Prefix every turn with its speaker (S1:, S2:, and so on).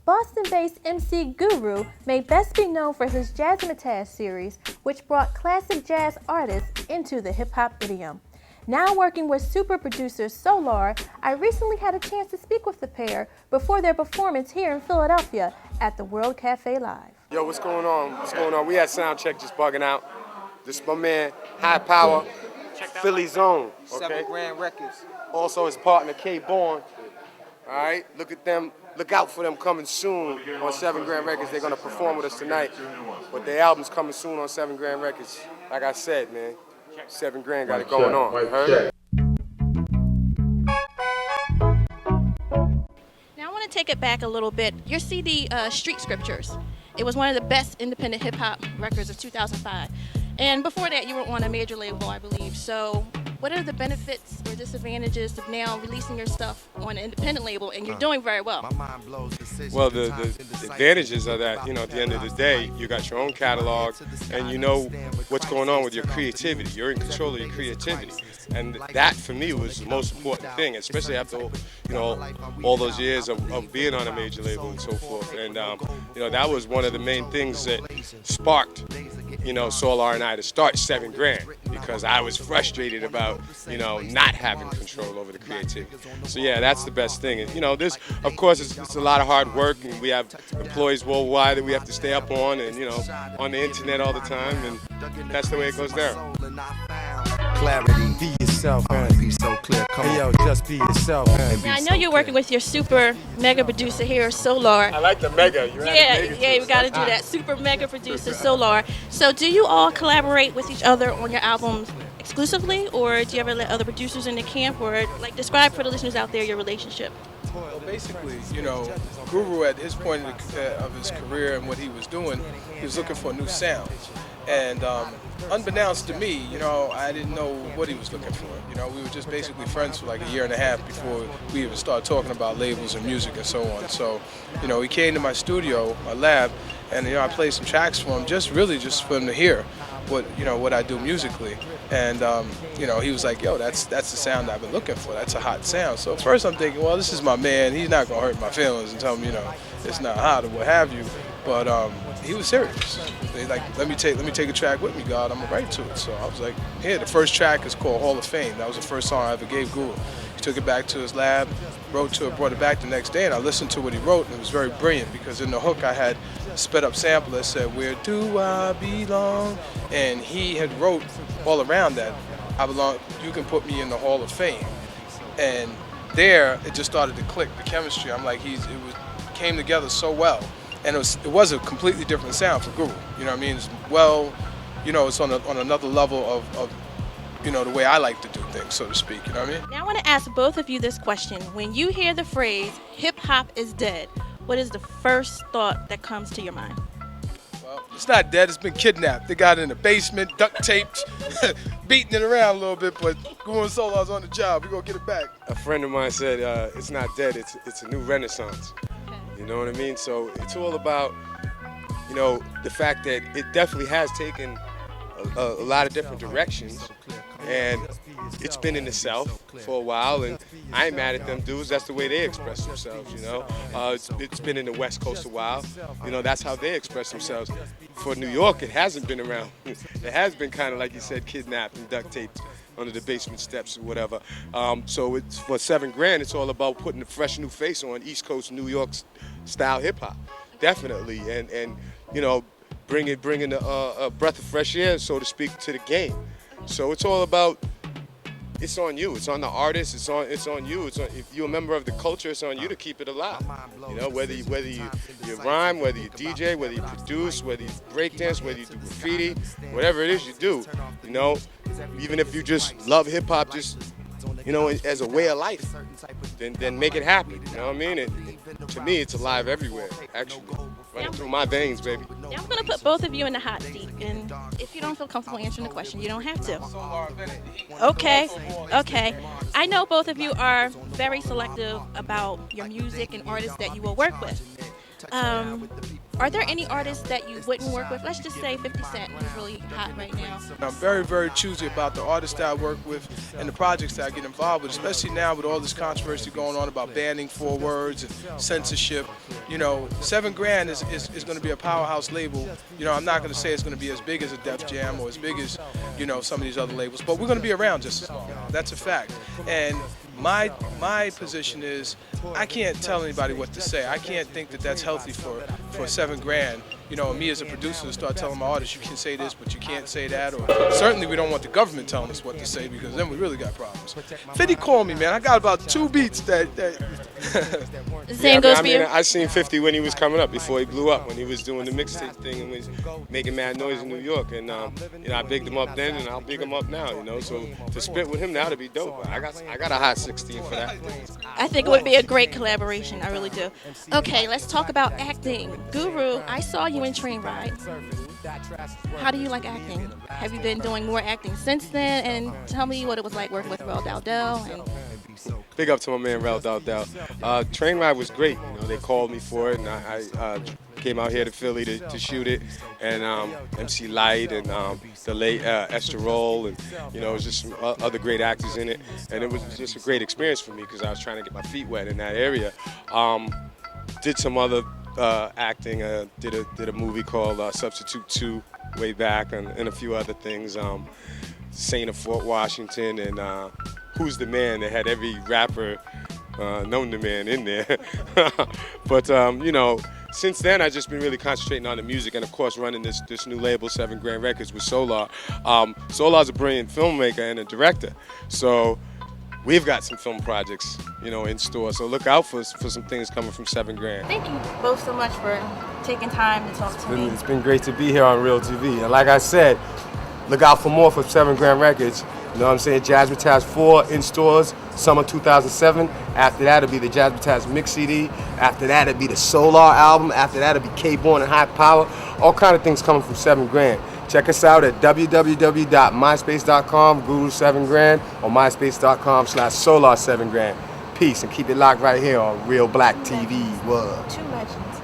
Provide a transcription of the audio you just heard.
S1: Boston-based MC Guru may best be known for his Jazzmatazz series, which brought classic jazz artists into the hip-hop idiom. Now working with Superproducer Solar, I recently had a chance to speak with the pair before their performance here in Philadelphia at the World Cafe Live.
S2: Yo, what's going on? What's going on? We had sound check just bugging out. This is my man, High Power, Philly Zone. Okay?
S3: 7 Grand Records.
S2: Also his partner, K Born. All right, look at them. Look out for them coming soon on 7 Grand Records. They're gonna perform with us tonight. But their album's coming soon on 7 Grand Records. Like I said, man, 7 Grand got it going on. You heard?
S1: Now I want to take it back a little bit. Your CD, Street Scriptures, it was one of the best independent hip-hop records of 2005. And before that, you were on a major label, I believe. So what are the benefits or disadvantages of now releasing your stuff on an independent label, and you're doing very well?
S2: Well, the advantages are that, you know, at the end of the day, you got your own catalog, and you know what's going on with your creativity. You're in control of your creativity. And that, for me, was the most important thing, especially after, you know, all those years of being on a major label and so forth. And, you know, that was one of the main things that sparked, you know, Solar and I to start 7 Grand, because I was frustrated about, you know, not having control over the creativity. So yeah, that's the best thing. And, you know, this, of course, it's a lot of hard work, and we have employees worldwide that we have to stay up on, and, you know, on the internet all the time, and that's the way it goes down.
S4: Clarity, be yourself, be so clear. Come on, yo, just be yourself.
S1: Now I know you're working with your super mega producer here, Solar.
S2: I like the mega.
S1: Yeah, we got to do that. Super mega producer Solar. So do you all collaborate with each other on your albums exclusively, or do you ever let other producers in the camp, or like describe for the listeners out there your relationship?
S5: Well, basically, you know, Guru at his point of his career and what he was doing, he was looking for a new sound. And unbeknownst to me, you know, I didn't know what he was looking for. You know, we were just basically friends for like a year and a half before we even started talking about labels and music and so on. So, you know, he came to my studio, my lab, and, you know, I played some tracks for him, just for him to hear what, you know, what I do musically. And, you know, he was like, yo, that's the sound I've been looking for. That's a hot sound. So at first I'm thinking, well, this is my man. He's not going to hurt my feelings and tell me, you know, it's not hot or what have you. But he was serious. They like, let me take a track with me, God. I'm gonna write to it. So I was like, here, the first track is called Hall of Fame. That was the first song I ever gave Guru. He took it back to his lab, wrote to it, brought it back the next day, and I listened to what he wrote, and it was very brilliant, because in the hook I had a sped up sample that said, where do I belong? And he had wrote all around that, I belong, you can put me in the Hall of Fame. And there, it just started to click, the chemistry. I'm like, it came together so well. And it was a completely different sound for Guru. You know what I mean? It's, well, you know, it's on another level of, you know, the way I like to do things, so to speak. You know what I mean?
S1: Now I want to ask both of you this question. When you hear the phrase, hip-hop is dead, what is the first thought that comes to your mind?
S5: Well, it's not dead. It's been kidnapped. They got it in the basement, duct taped, beating it around a little bit, but Guru and Solar's on the job. We're going to get it back.
S2: A friend of mine said, it's not dead, it's a new renaissance. You know what I mean? So it's all about, you know, the fact that it definitely has taken a lot of different directions, and it's been in the South for a while, and I ain't mad at them dudes. That's the way they express themselves, you know. It's been in the West Coast a while. You know, that's how they express themselves. For New York, it hasn't been around. It has been kind of, like you said, kidnapped and duct taped under the basement steps or whatever. So it's, for 7 Grand, it's all about putting a fresh new face on East Coast New York style hip hop, definitely, and you know, bringing a breath of fresh air, so to speak, to the game. So it's all about, it's on you, it's on the artist, it's on you. If you're a member of the culture, it's on you to keep it alive. You know, whether you rhyme, whether you DJ, whether you produce, whether you breakdance, whether you do graffiti, whatever it is you do. You know, even if you just love hip hop, just, you know, as a way of life, then make it happen. You know what I mean? To me, it's alive everywhere, actually. Running through my veins, baby.
S1: Now I'm going to put both of you in the hot seat, and if you don't feel comfortable answering the question, you don't have to. Okay. I know both of you are very selective about your music and artists that you will work with. Are there any artists that you wouldn't work with? Let's just say 50 Cent is really hot right now.
S5: I'm very, very choosy about the artists that I work with and the projects that I get involved with, especially now with all this controversy going on about banning 4 words and censorship. You know, 7 Grand is going to be a powerhouse label. You know, I'm not going to say it's going to be as big as a Def Jam or as big as, you know, some of these other labels, but we're going to be around just as long. That's a fact. And my position is I can't tell anybody what to say. I can't think that that's healthy for 7 Grand. You know, me as a producer to start telling my artists you can say this, but you can't say that. Or certainly we don't want the government telling us what to say because then we really got problems. 50 called me, man. I got about 2 beats that
S1: Same goes for you.
S2: I seen 50 when he was coming up before he blew up, when he was doing the mixtape thing and was making mad noise in New York. And you know, I bigged him up then, and I'll big him up now. You know, so to spit with him now to be dope. I got a hot 16 for that.
S1: I think it would be a great collaboration. I really do. Okay, let's talk about acting. Guru, I saw you in Train Ride. How do you like acting? Have you been doing more acting since then? And tell me what it was like working with Rel Dowdell.
S2: Big up to my man Rel Dowdell. Train Ride was great. You know, they called me for it, and I came out here to Philly to shoot it. And MC Light and the late Esther Roll, and you know, it was just some other great actors in it. And it was just a great experience for me because I was trying to get my feet wet in that area. Did some other acting. Did a movie called Substitute 2 way back, and a few other things. Saint of Fort Washington and Who's the Man? That had every rapper known to man in there. But you know, since then I've just been really concentrating on the music and of course running this new label, 7 Grand Records, with Solar. Solar's a brilliant filmmaker and a director. So we've got some film projects, you know, in store. So look out for some things coming from 7 Grand.
S1: Thank you both so much for taking time to talk to me.
S2: It's been great to be here on Real TV. And like I said, look out for more from 7 Grand Records. You know what I'm saying? Jazzmatazz 4 in stores, summer 2007. After that, it'll be the Jazzmatazz Mix CD. After that, it'll be the Solar album. After that, it'll be K-Born and High Power. All kind of things coming from 7 Grand. Check us out at www.myspace.com, Guru 7 Grand, or myspace.com/Solar 7 Grand. Peace, and keep it locked right here on Reelblack TV. Word.
S1: 2 legends.